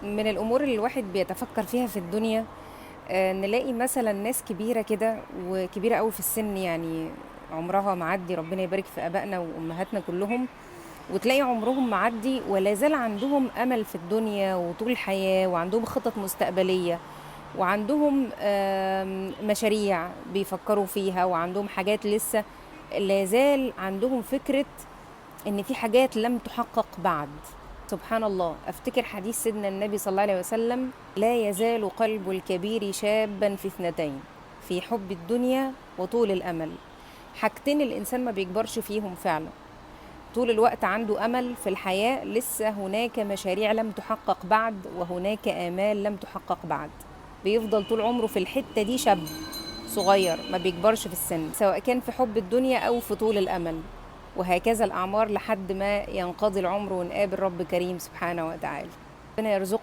من الأمور اللي الواحد بيتفكر فيها في الدنيا، نلاقي مثلا ناس كبيرة كده وكبيرة قوي في السن، يعني عمرها معدي، ربنا يبارك في آبائنا وأمهاتنا كلهم، وتلاقي عمرهم معدي ولا زال عندهم أمل في الدنيا وطول الحياة، وعندهم خطط مستقبلية، وعندهم مشاريع بيفكروا فيها، وعندهم حاجات لسه لا زال عندهم فكرة إن في حاجات لم تحقق بعد. سبحان الله، أفتكر حديث سيدنا النبي صلى الله عليه وسلم: لا يزال قلب الكبير شابا في اثنتين، في حب الدنيا وطول الأمل. حاجتين الإنسان ما بيكبرش فيهم فعلا، طول الوقت عنده أمل في الحياة، لسه هناك مشاريع لم تحقق بعد، وهناك آمال لم تحقق بعد. بيفضل طول عمره في الحتة دي شاب صغير، ما بيكبرش في السن، سواء كان في حب الدنيا أو في طول الأمل. وهكذا الأعمار لحد ما ينقضي العمر ونقابل رب كريم سبحانه وتعالى. ربنا يرزقنا